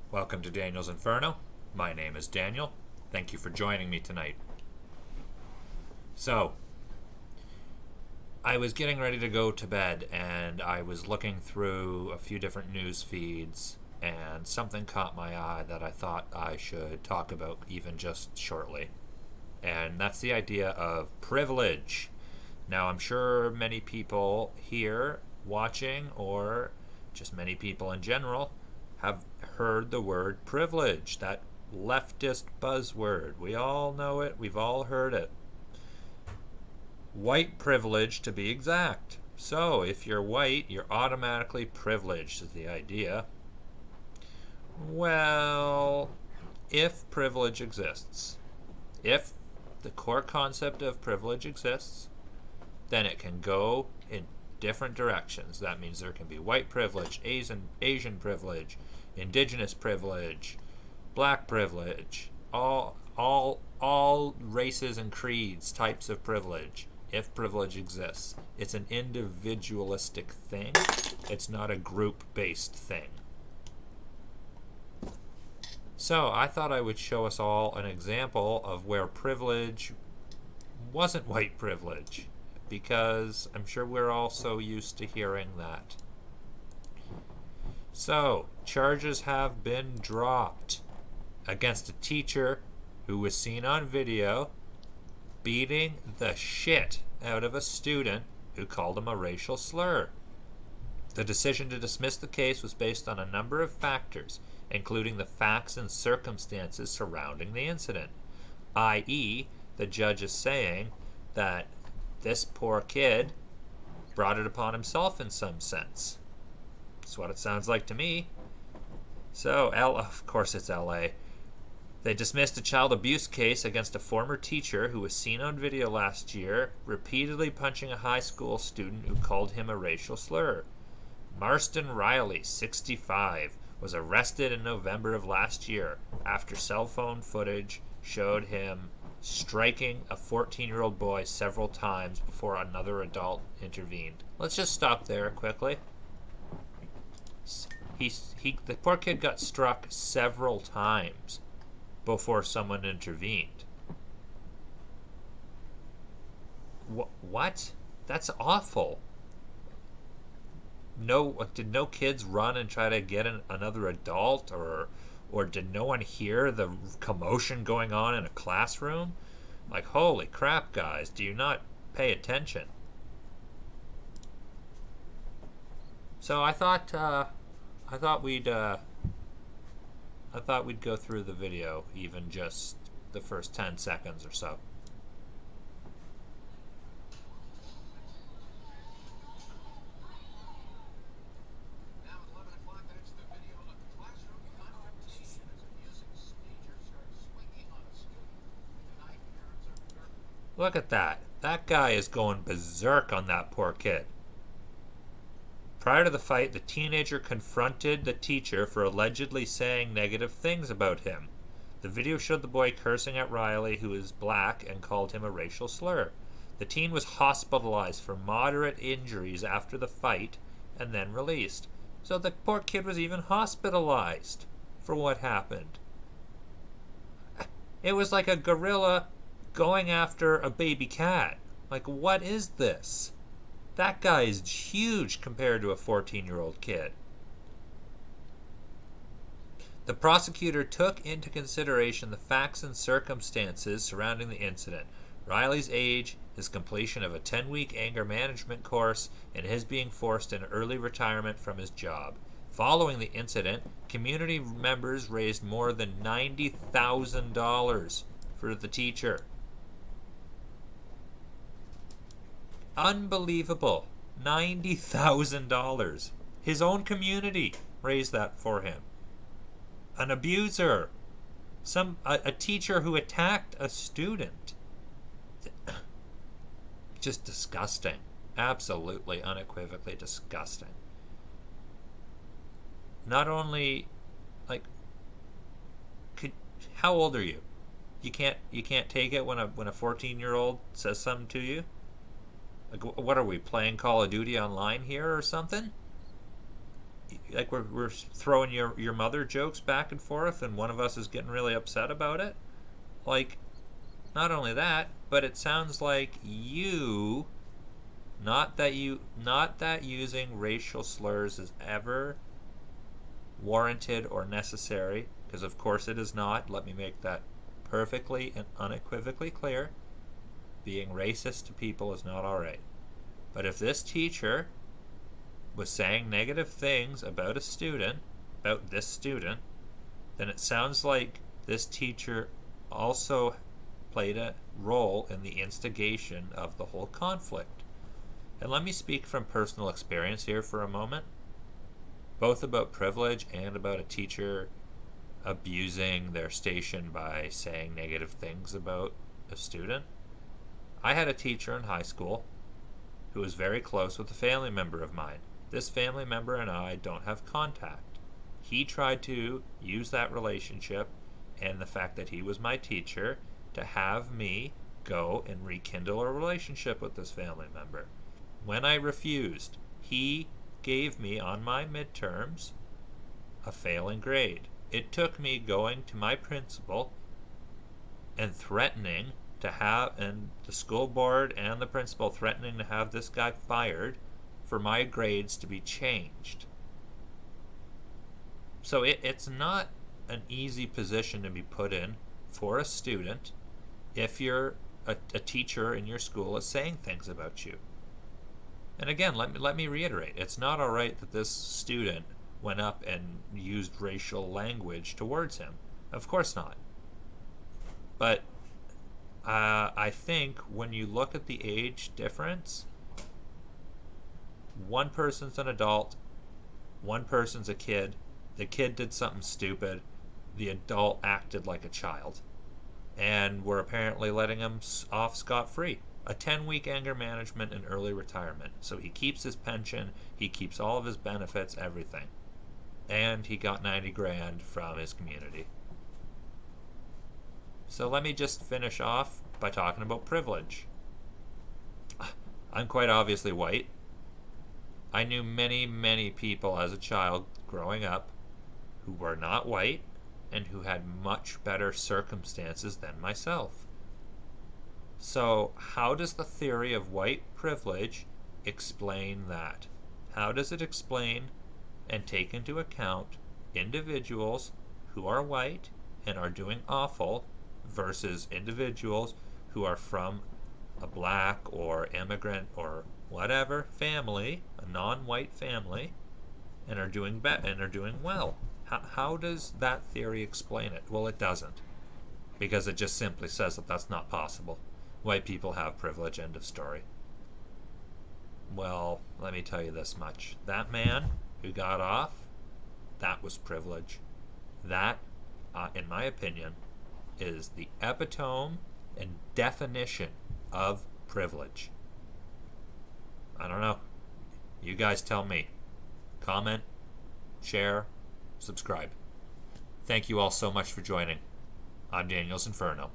Welcome to Daniel's Inferno. My name is Daniel. Thank you for joining me tonight. So, I was getting ready to go to bed and I was looking through a few different news feeds and something caught my eye that I thought I should talk about even just shortly. And that's the idea of privilege. Now, I'm sure many people here watching, or just many people in general, have heard the word privilege, that leftist buzzword. We all know it, we've all heard it. White privilege, to be exact. So, if you're white, you're automatically privileged, is the idea. Well, if privilege exists, if the core concept of privilege exists, then it can go in different directions. That means there can be white privilege, Asian privilege, indigenous privilege, black privilege, all races and creeds, types of privilege. If privilege exists, it's an individualistic thing. It's not a group-based thing. So I thought I would show us all an example of where privilege wasn't white privilege, because I'm sure we're all so used to hearing that. So, charges have been dropped against a teacher who was seen on video beating the shit out of a student who called him a racial slur. The decision to dismiss the case was based on a number of factors, including the facts and circumstances surrounding the incident, i.e., the judge is saying that this poor kid brought it upon himself in some sense. That's what it sounds like to me. So, of course it's LA. They dismissed a child abuse case against a former teacher who was seen on video last year repeatedly punching a high school student who called him a racial slur. Marston Riley, 65, was arrested in November of last year after cell phone footage showed him striking a 14-year-old boy several times before another adult intervened. Let's just stop there quickly. The poor kid got struck several times before someone intervened. What? That's awful. Did no kids run and try to get another adult, or did no one hear the commotion going on in a classroom? Like, holy crap, guys, do you not pay attention? So I thought we'd go through the video, even just the first 10 seconds or so. Look at that. That guy is going berserk on that poor kid. Prior to the fight, the teenager confronted the teacher for allegedly saying negative things about him. The video showed the boy cursing at Riley, who is black, and called him a racial slur. The teen was hospitalized for moderate injuries after the fight and then released. So the poor kid was even hospitalized for what happened. It was like a gorilla going after a baby cat. Like, what is this? That guy is huge compared to a 14-year-old kid. The prosecutor took into consideration the facts and circumstances surrounding the incident. Riley's age, his completion of a 10-week anger management course, and his being forced into early retirement from his job. Following the incident, community members raised more than $90,000 for the teacher. Unbelievable. $90,000. His own community raised that for him. An abuser. A teacher who attacked a student. Just disgusting. Absolutely, unequivocally disgusting. Not only, like, how old are you? You can't take it when a 14-year-old says something to you? Like, what are we, playing Call of Duty online here or something? like we're throwing your mother jokes back and forth, and one of us is getting really upset about it. Like, not only that, but it sounds like you, not that using racial slurs is ever warranted or necessary, because of course it is not. Let me make that perfectly and unequivocally clear. Being racist to people is not alright. But if this teacher was saying negative things about this student, then it sounds like this teacher also played a role in the instigation of the whole conflict. And let me speak from personal experience here for a moment, both about privilege and about a teacher abusing their station by saying negative things about a student. I had a teacher in high school who was very close with a family member of mine. This family member and I don't have contact. He tried to use that relationship and the fact that he was my teacher to have me go and rekindle a relationship with this family member. When I refused, he gave me on my midterms a failing grade. It took me going to my principal and threatening to have, and the school board and the principal threatening to have this guy fired for my grades to be changed. So it's not an easy position to be put in for a student if you're a teacher in your school is saying things about you. And again, let me reiterate, it's not all right that this student went up and used racial language towards him. Of course not. But I think when you look at the age difference, one person's an adult, one person's a kid. The kid did something stupid. The adult acted like a child. And we're apparently letting him off scot-free. A 10-week anger management and early retirement. So he keeps his pension, he keeps all of his benefits, everything. And he got 90 grand from his community. So let me just finish off by talking about privilege. I'm quite obviously white. I knew many people as a child growing up who were not white and who had much better circumstances than myself. So how does the theory of white privilege explain that? How does it explain and take into account individuals who are white and are doing awful versus individuals who are from a black or immigrant or whatever family, a non-white family, and are doing well? How does that theory explain it? Well, it doesn't, because it just simply says that that's not possible. White people have privilege, end of story. Well, let me tell you this much. That man who got off, that was privilege. That, in my opinion, is the epitome and definition of privilege. I don't know. You guys tell me. Comment, share, subscribe. Thank you all so much for joining. I'm Daniel's Inferno.